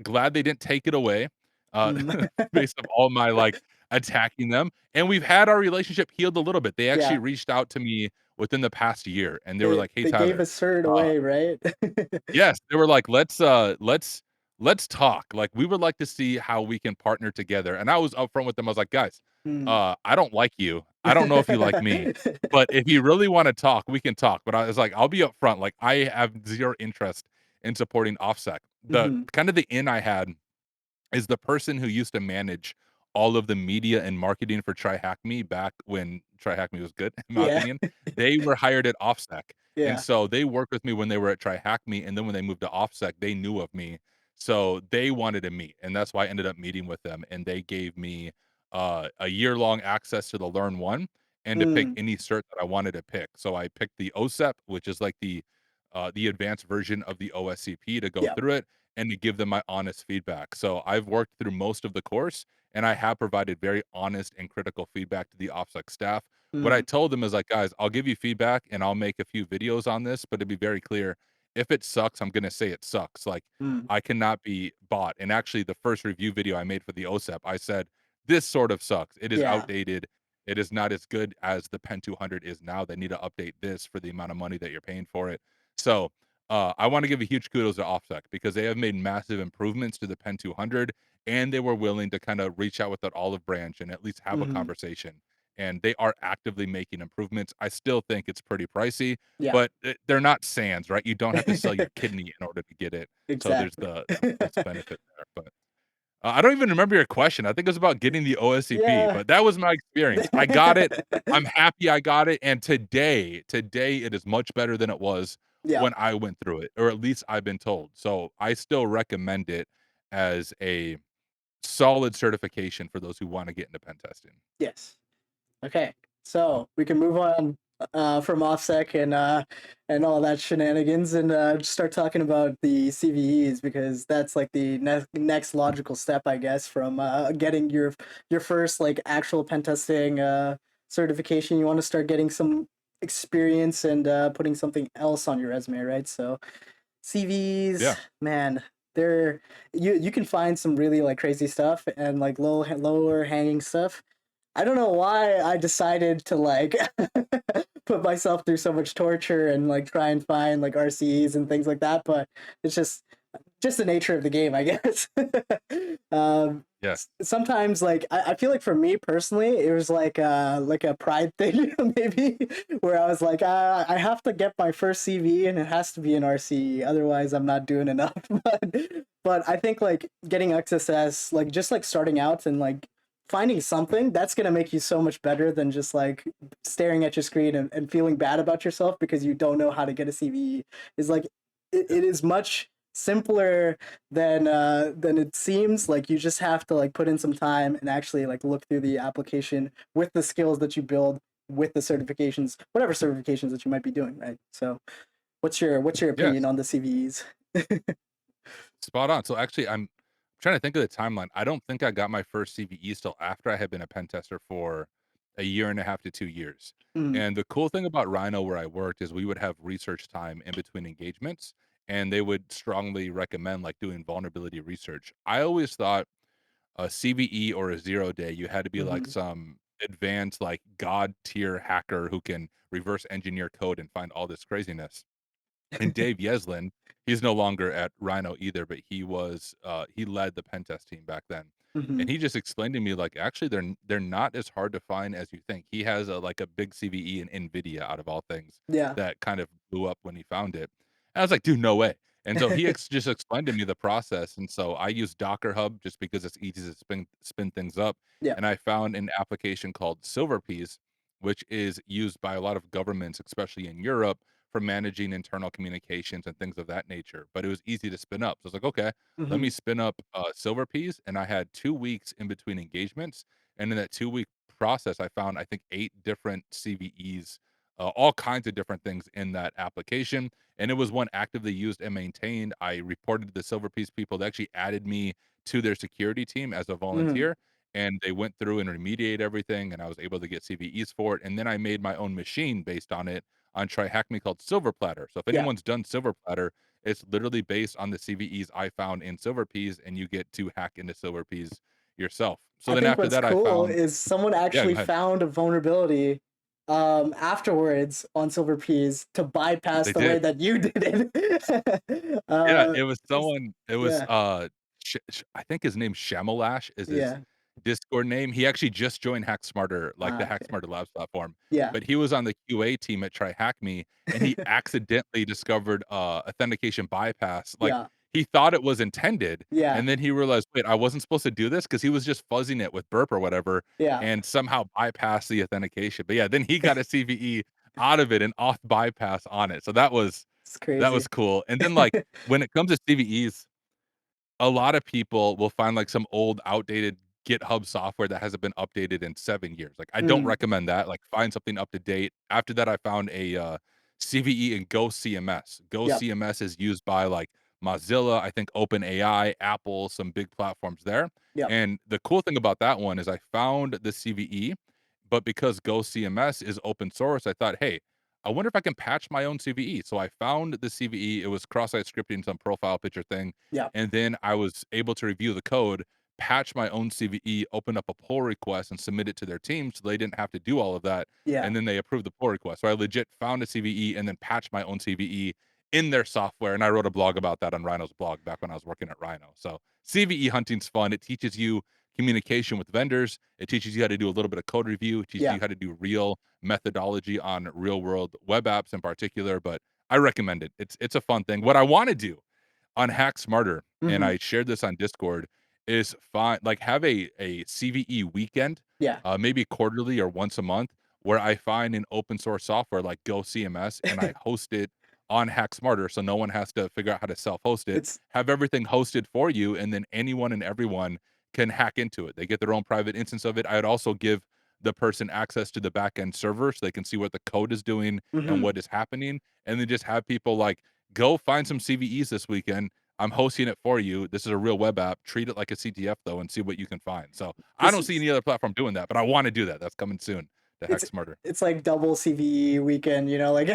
glad they didn't take it away, uh, Mm. based of all my, like, attacking them, and we've had our relationship healed a little bit. They actually Yeah. reached out to me within the past year, and they were They like, "Hey, they gave a Tyler." cert uh away, right? Yes, they were like, let's talk, like, we would like to see how we can partner together," and I was upfront with them, I was like, "Guys, Mm. I don't like you, I don't know if you like me, but if you really wanna talk, we can talk," but I was like, "I'll be upfront, like, I have 0 interest in supporting OffSec." The Mhm. kind of the in I had is the person who used to manage all of the media and marketing for Try Hack Me back when Try Hack Me was good, in my Yeah. opinion. They were hired at OffSec, and Yeah. so they worked with me when they were at Try Hack Me, and then when they moved to OffSec, they knew of me, so they wanted to meet, and that's why I ended up meeting with them, and they gave me, a year-long access to the Learn One and to pick Mm. any cert that I wanted to pick. So I picked the OSEP, which is like the advanced version of the OSCP to go Yeah. through it, and to give them my honest feedback. So I've worked through most of the course and I have provided very honest and critical feedback to the OPSEC staff. What I Mm. told them is like, guys, I'll give you feedback and I'll make a few videos on this, but to be very clear, if it sucks, I'm going to say it sucks. Like Mm. I cannot be bought. And actually the first review video I made for the OSEP, I said, this sort of sucks. It is Yeah. outdated. It is not as good as the Pen 200 is now. They need to update this for the amount of money that you're paying for it. So I want to give a huge kudos to OffSec because they have made massive improvements to the Pen 200, and they were willing to kind of reach out with that olive branch and at least have a Mhm. conversation. And they are actively making improvements. I still think it's pretty pricey, Yeah. but they're not sands, right? You don't have to sell your kidney in order to get it. So there's Exactly. the plus benefit there. But I don't even remember your question. I think it was about getting the OSCP, Yeah. but that was my experience. I got it. I'm happy I got it, and today it is much better than it was Yeah. when I went through it, or at least I've been told. So, I still recommend it as a solid certification for those who wanna get into pen testing. Yes. Okay, so we can move on from OffSec and all that shenanigans and just start talking about the CVEs because that's like the next logical step, I guess, from getting your first like actual pen testing certification. You want to start getting some experience and putting something else on your resume, right? So CVs, Yeah. man, they're you can find some really like crazy stuff and like lower hanging stuff. I don't know why I decided to like put myself through so much torture and like try and find like RCs and things like that, but it's just the nature of the game, I guess. Yeah. Sometimes like I feel like for me personally, it was like a pride thing maybe where I was like, I have to get my first CV and it has to be an RC, otherwise I'm not doing enough. But I think like getting XSS, like just like starting out and like finding something that's gonna make you so much better than just like staring at your screen and feeling bad about yourself because you don't know how to get a CV is like Yeah. it is much simpler than it seems. Like you just have to like put in some time and actually like look through the application with the skills that you build with the certifications, whatever certifications that you might be doing, right? So what's your opinion Yes. on the CVs? Spot on. So, actually, I'm trying to think of the timeline. I don't think I got my first CVEs till after I had been a pen tester for a year and a half to 2 years. Mm. And the cool thing about Rhino where I worked is we would have research time in between engagements, and they would strongly recommend, like, doing vulnerability research. I always thought a CVE or a 0 day, you had to be like Mhm. some advanced, like, god tier hacker who can reverse engineer code and find all this craziness. And Dave Yeslin, he's no longer at Rhino either, but he led the Pentest team back then. And Mhm. he just explained to me, like, actually, they're not as hard to find as you think. He has a big CVE in NVIDIA out of all things Yeah. that kind of blew up when he found it. And I was like, "Dude, no way." And so he just explained to me the process, and so I use Docker Hub just because it's easy to spin things up, Yeah. and I found an application called Silverpiece, which is used by a lot of governments, especially in Europe, for managing internal communications and things of that nature, but it was easy to spin up. So I was like, "Okay, let me Mhm. spin up, Silverpiece," and I had 2 weeks in between engagements, and in that 2-week process, I found, I think, 8 different CVEs, all kinds of different things in that application, and it was one actively used and maintained. I reported to the Silverpiece people. They actually added me to their security team as a Mhm. volunteer, and they went through and remediate everything, and I was able to get CVEs for it, and then I made my own machine based on it on Try Hack Me called Silver Platter. So if Yeah. anyone's done Silver Platter, it's literally based on the CVEs I found in Silver Peas, and you get to hack into Silver Peas yourself. So I then think after what's that, I cool found is someone yeah, go actually ahead. found a vulnerability afterwards on Silver Peas to bypass They the way did. that you did it. Yeah, it was someone it was, Yeah. I think his name's Shamalash is his Yeah. Discord name. He actually just joined Hack Smarter, like the Ah, Hack okay. Smarter Labs platform, Yeah. but he was on the QA team at Try Hack Me, and he accidentally discovered, authentication bypass. Like, Yeah. he thought it was intended, Yeah. and then he realized, "Wait, I wasn't supposed to do this because he was just fuzzing it with burp or whatever, Yeah. and somehow bypassed the authentication. But yeah, then he got a CVE out of it, and auth bypass on it. So It's that was crazy. cool. And then, like, when it comes to CVEs, a lot of people will find, like, some old outdated GitHub software that hasn't been updated in 7 years. Like, I don't Mm. recommend that, like, find something up to date. After that, I found a, CVE in Go CMS. Go Yep. CMS is used by, like, Mozilla, I think OpenAI, Apple, some big platforms there. Yep. And the cool thing about that one is I found the CVE, but because Go CMS is open source, I thought, "Hey, I wonder if I can patch my own CVE." So I found the CVE, it was cross-site scripting, some profile picture thing, Yep. and then I was able to review the code, patch my own CVE, open up a pull request, and submit it to their team so they didn't have to do all of that, Yeah. and then they approved the pull request. So I legit found a CVE and then patched my own CVE in their software, and I wrote a blog about that on Rhino's blog back when I was working at Rhino. So CVE hunting's fun. It teaches you communication with vendors. It teaches you how to do a little bit of code review. It teaches Yeah. you how to do real methodology on real world web apps in particular, but I recommend it. It's a fun thing. What I wanna do on Hack Smarter, and Mhm. I shared this on Discord, is find like, have a CVE weekend, Yeah. maybe quarterly or once a month, where I find an open source software like Go CMS, and I host it on Hack Smarter so no one has to figure out how to self-host it. It's Have everything hosted for you, and then anyone and everyone can hack into it. They get their own private instance of it. I'd also give the person access to the backend server so they can see what the code is doing and mhm. what is happening, and then just have people like, "Go find some CVEs this weekend. I'm hosting it for you. This is a real web app. Treat it like a CTF though and see what you can find." So, I This don't see is any other platform doing that, but I wanna do that. That's coming soon to Hack it's Smarter. it's like double CVE weekend, like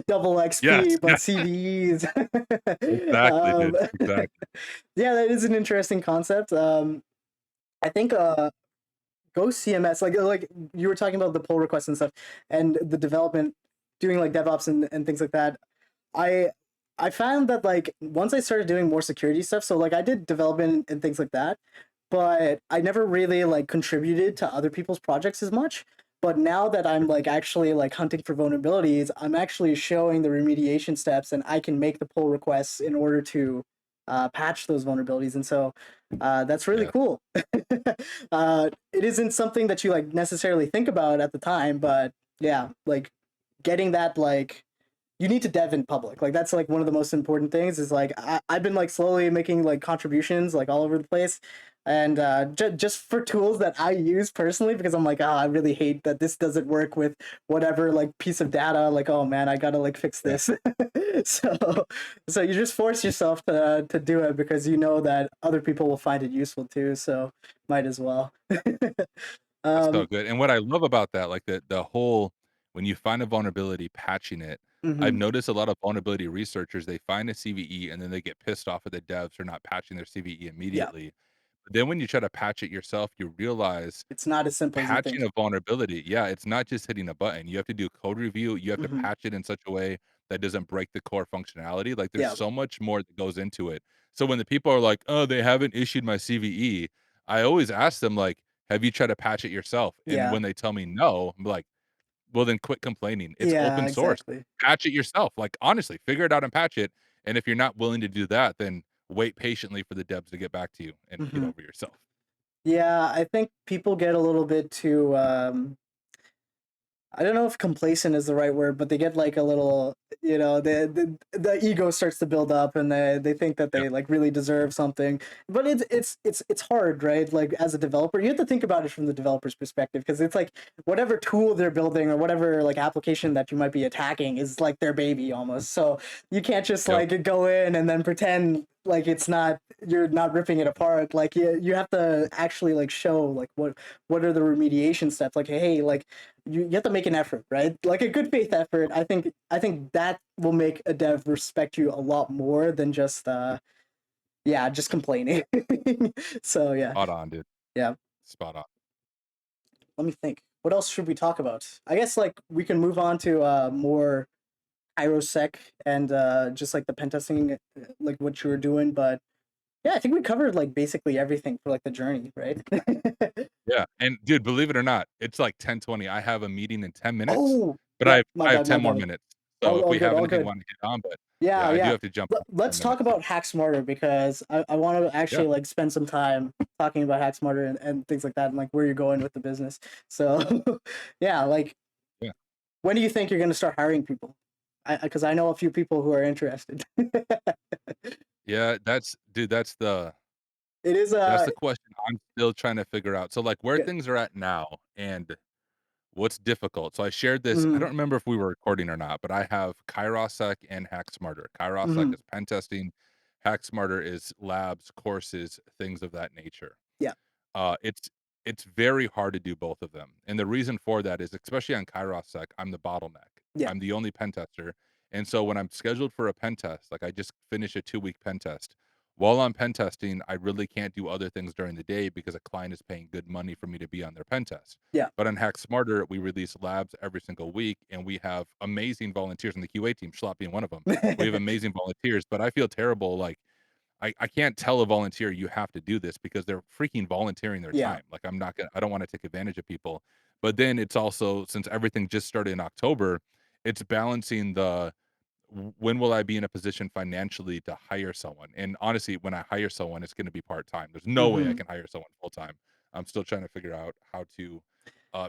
double Yes, XP, yeah, but CVEs. exactly, um, dude, exactly. yeah, that is an interesting concept. I think Go CMS, like you were talking about the pull requests and stuff, and the development, doing like DevOps and things like that. I I found that like once I started doing more security stuff, so like I did development and things like that, but I never really like contributed to other people's projects as much. But now that I'm like actually like hunting for vulnerabilities, I'm actually showing the remediation steps, and I can make the pull requests in order to patch those vulnerabilities. And so that's really Yes, cool. It isn't something that you like necessarily think about at the time, but yeah, like getting that like you need to dev in public. Like that's like one of the most important things is like I've been like slowly making like contributions like all over the place. And just for tools that I use personally, because I'm like, I really hate that this doesn't work with whatever like piece of data. Like, oh man, I gotta like fix yeah. this. so, so you just force yourself to do it because you know that other people will find it useful too. So, might as well. That's so Um, good, and what I love about that, like, the whole when you find a vulnerability, patching it, I've mhm, noticed a lot of vulnerability researchers, they find a CVE and then they get pissed off at the devs for not patching their CVE yeah, immediately. But then when you try to patch it yourself, you realize it's not as simple as you patching think. a vulnerability, yeah, it's not just hitting a button. You have to do code review, you have to Mhm, patch it in such a way that doesn't break the core functionality, like, there's yeah, so much more that goes into it. So when the people are like, "Oh, they haven't issued my CVE," I always ask them, like, "Have you tried to patch it yourself?" And yeah, when they tell me no, I'm like, "Well, then quit complaining. It's yeah, open source. exactly. Patch it yourself." Like, honestly, figure it out and patch it, and if you're not willing to do that, then wait patiently for the devs to get back to you and get Mhm. over yourself. Yeah, I think people get a little bit too, I don't know if complacent is the right word, but they get like a little, the ego starts to build up, and they think that Yeah, they like really deserve something. But it's hard, right? Like as a developer, you have to think about it from the developer's perspective, because it's like whatever tool they're building or whatever like application that you might be attacking is like their baby almost. So you can't just yep, like go in and then pretend like it's not, you're not ripping it apart. Like you have to actually like show like what are the remediation steps. Like hey, like you have to make an effort, right? Like a good faith effort. I think that will make a dev respect you a lot more than just yeah, just complaining. So yeah, spot on, dude. yeah. Spot on. Let me think. What else should we talk about? I guess like we can move on to more IROSec and just like the pen testing, like what you were doing. But yeah, I think we covered like basically everything for like the journey, right? Yeah, and dude, believe it or not, it's like 10:20. I have a meeting in 10 minutes, Oh, but yep. My I have bad. My 10 more bad. minutes. So All, if all we good. have All anything you good. wanna hit on, but yeah, Yeah, I do yeah. have to jump off in 10 Let's talk minutes. about Hack Smarter, because I want to Yeah, actually like spend some time talking about Hack Smarter and things like that, and like where you're going with the business. So yeah, like yeah. when do you think you're going to start hiring people? Because I know a few people who are interested. Yeah, that's dude, It is that's the question I'm still trying to figure out. So, like, where yeah, things are at now and what's difficult. So I shared this, I mm, don't remember if we were recording or not, but I have KaiRosSec and HackSmarter. KaiRosSec mm, is pen testing, HackSmarter is labs, courses, things of that nature. yeah, Uh, it's it's very hard to do both of them, and the reason for that is, especially on KaiRosSec, I'm the bottleneck. yeah, I'm the only pen tester, and so when I'm scheduled for a pen test, like I just finished a 2-week pen test. While I'm pen testing, I really can't do other things during the day because a client is paying good money for me to be on their pen test. yeah. But on Hack Smarter, we release labs every single week, and we have amazing volunteers on the QA team, Schlop being one of them. We have amazing volunteers, but I feel terrible, like, I can't tell a volunteer you have to do this because they're freaking volunteering their Yeah. time. Like, I don't wanna take advantage of people. But then it's also since everything just started in October, it's balancing the when will I be in a position financially to hire someone? And honestly, when I hire someone, it's gonna be part-time. There's no way I Hmm. can hire someone full-time. I'm still trying to figure out how to,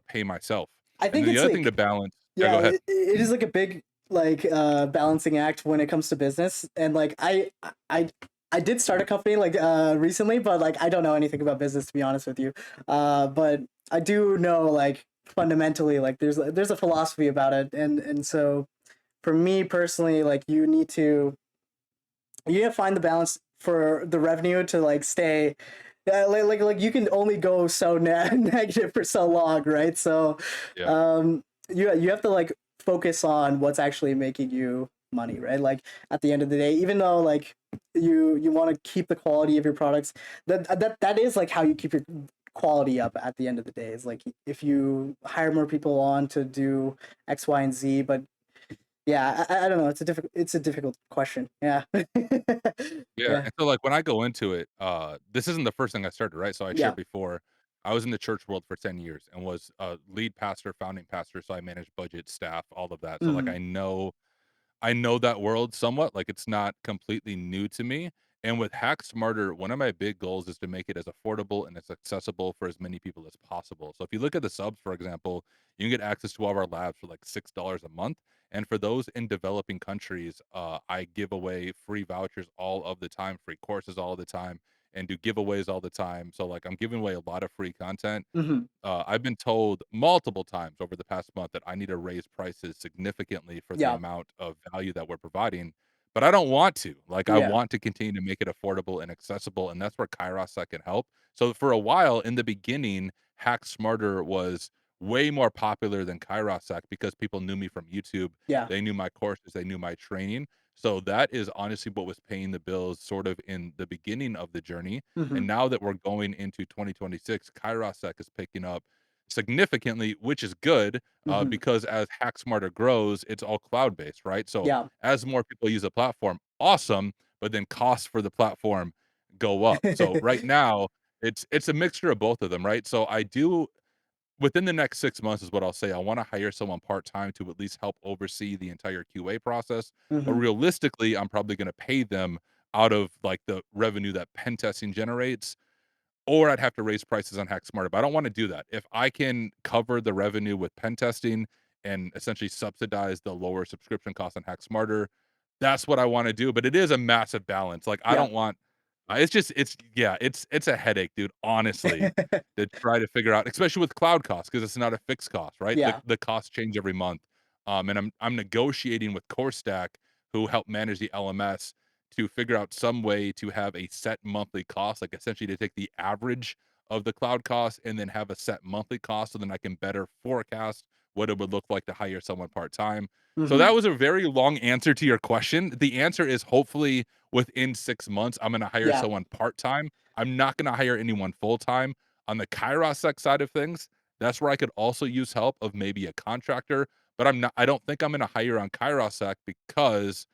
pay myself. I And think then the it's other thing to like, balance. Yeah, yeah, go ahead. it is like a big like balancing act when it comes to business. And like I did start a company like recently, but like I don't know anything about business, to be honest with you. But I do know like fundamentally like there's a philosophy about it. And so for me personally, like you need to find the balance for the revenue to like stay, like you can only go so negative for so long, right? So Yeah. um you have to like focus on what's actually making you money, right? Like at the end of the day, even though like you want to keep the quality of your products, that is like how you keep your quality up at the end of the day. Is like if you hire more people on to do X, Y, and Z, but yeah, I don't know. It's a difficult question. Yeah. Yeah, Yeah. and so, like, when I go into it, this isn't the first thing I started, right? So I Yeah. shared before, I was in the church world for 10 years and was a lead pastor, founding pastor, so I managed budget, staff, all of that. So, like, Mhm. I know that world somewhat, like, it's not completely new to me, and with Hack Smarter, one of my big goals is to make it as affordable and as accessible for as many people as possible. So if you look at the subs, for example, you can get access to all of our labs for, like, $6 a month, and for those in developing countries, I give away free vouchers all of the time, free courses all the time, and do giveaways all the time. So, like, I'm giving away a lot of free content. Mhm. I've been told multiple times over the past month that I need to raise prices significantly for the Yeah. amount of value that we're providing, but I don't want to. Like, I Yeah. want to continue to make it affordable and accessible, and that's where Kairos can help. So for a while in the beginning, Hack Smarter was way more popular than Kairosec because people knew me from YouTube. Yeah. They knew my courses, they knew my training. So that is honestly what was paying the bills sort of in the beginning of the journey. Mhm. And now that we're going into 2026, Kairosec is picking up significantly, which is good, Mhm. because as Hack Smarter grows, it's all cloud-based, right? So Yeah. as more people use the platform, awesome, but then costs for the platform go up. So right now, it's a mixture of both of them, right? So I do within the next 6 months is what I'll say, I wanna hire someone part-time to at least help oversee the entire QA process, but Mhm. realistically, I'm probably gonna pay them out of, like, the revenue that pen testing generates, or I'd have to raise prices on Hack Smarter, but I don't wanna do that. If I can cover the revenue with pen testing and essentially subsidize the lower subscription cost on Hack Smarter, that's what I wanna do, but it is a massive balance. Like, I Yeah. don't want it's just it's yeah, it's a headache, dude, honestly, to try to figure out especially with cloud costs because it's not a fixed cost, right? The Yeah. the costs change every month, and I'm negotiating with CoreStack, who help manage the LMS, to figure out some way to have a set monthly cost, like, essentially to take the average of the cloud costs and then have a set monthly cost so then I can better forecast what it would look like to hire someone part-time. So Mhm. that was a very long answer to your question. The answer is hopefully within 6 months, I'm gonna hire Yeah. someone part-time. I'm not gonna hire anyone full-time. On the Kairosec side of things, that's where I could also use help of maybe a contractor, but I don't think I'm gonna hire on Kairosec because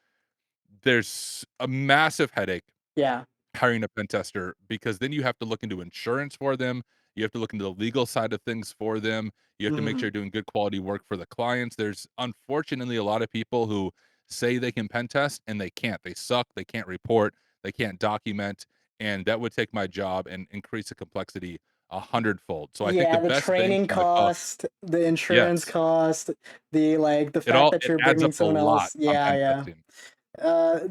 there's a massive headache Yeah. hiring a pen tester because then you have to look into insurance for them. You have to look into the legal side of things for them. You have to make sure Mhm. you're doing good quality work for the clients. There's unfortunately a lot of people who say they can pen test and they can't. They suck. They can't report. They can't document. And that would take my job and increase the complexity a hundredfold. So I think the Yeah, the best bang training for my buck, cost, the insurance yes, cost, the fact that it you're adds bringing up a someone lot else. on Yeah, pen yeah. testing.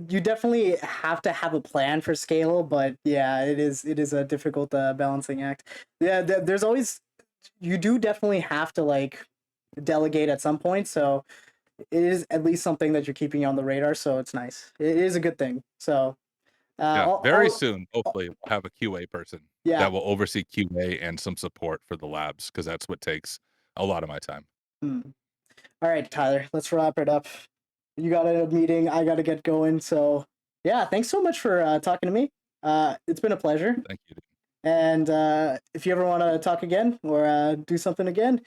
You definitely have to have a plan for scale, but yeah, it is a difficult balancing act. Yeah, there's always you do definitely have to like delegate at some point, so it is at least something that you're keeping on the radar, so it's nice. It is a good thing. So, Yeah, very all soon, hopefully, we'll have a QA person yeah. that will oversee QA and some support for the labs because that's what takes a lot of my time. Mm. All right, Tyler, let's wrap it up. You got a meeting, I got to get going. So, yeah, thanks so much for talking to me. It's been a pleasure. Thank you. And if you ever want to talk again or do something again,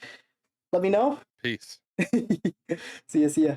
let me know. Peace. See ya, see ya.